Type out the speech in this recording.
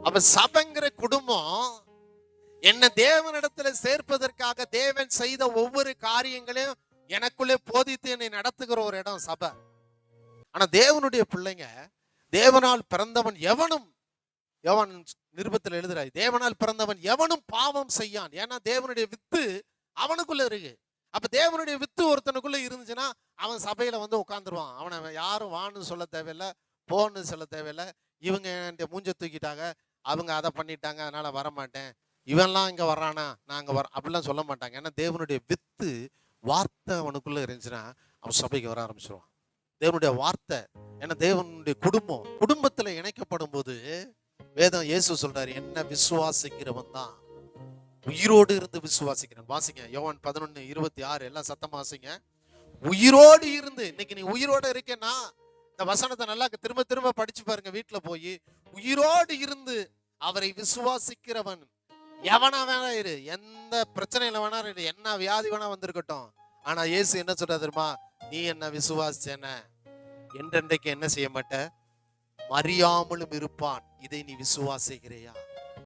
அப்ப சபைங்கிற குடும்பம் என்ன தேவனிடத்துல சேர்ப்பதற்காக தேவன் செய்த ஒவ்வொரு காரியங்களையும் எனக்குள்ளே போதித்து என்னை நடத்துகிற ஒரு இடம் சபை. ஆனா தேவனுடைய பிள்ளைங்க, தேவனால் பிறந்தவன் எவனும், யோவான் நிருபத்தில் எழுதுறாய், தேவனால் பிறந்தவன் எவனும் பாவம் செய்யான். ஏன்னா தேவனுடைய வித்து அவனுக்குள்ள இருக்கு. அப்ப தேவனுடைய வித்து ஒருத்தனுக்குள்ள இருந்துச்சுன்னா அவன் சபையில வந்து உட்காந்துருவான். அவனை யாரும் வான்னு சொல்ல தேவையில்லை, போன்னு சொல்ல தேவையில்லை. இவங்க என் மூஞ்ச தூக்கிட்டாங்க, அவங்க அதை பண்ணிட்டாங்க, அதனால வரமாட்டேன், இவன்லாம் இங்க வர்றானா நான் அங்க வர, அப்படிலாம் சொல்ல மாட்டாங்க. ஏன்னா தேவனுடைய வித்து வார்த்தை அவனுக்குள்ள இருந்துச்சுன்னா அவன் சபைக்கு வர ஆரம்பிச்சிருவான். தேவனுடைய வார்த்தை, ஏன்னா தேவனுடைய குடும்பத்துல இணைக்கப்படும் போது வேதம் இயேசு சொல்றாரு, என்ன விசுவாசிக்கிறவன் தான் உயிரோடு இருந்து விசுவாசிக்கிறேன். வாசிங்க யோவான் 11:26, எல்லாம் சத்தமா வாசிங்க. உயிரோடு இருந்து, இன்னைக்கு நீ உயிரோடு இருக்கேன்னா இந்த வசனத்தை நல்லா திரும்ப திரும்ப படிச்சு பாருங்க வீட்டுல போய். உயிரோடு இருந்து அவரை விசுவாசிக்கிறவன் எவனா வேணா இரு, எந்த பிரச்சனையில வேணா இரு, என்ன வியாதி வேணா வந்திருக்கட்டும், ஆனா இயேசு என்ன சொல்ற தெரியுமா, நீ என்ன விசுவாசிச்சேன என்றென்றைக்கு என்ன செய்ய மாட்ட, மறியாமலும் இருப்பான், இதை நீ விசுவாசிக்கிறியா?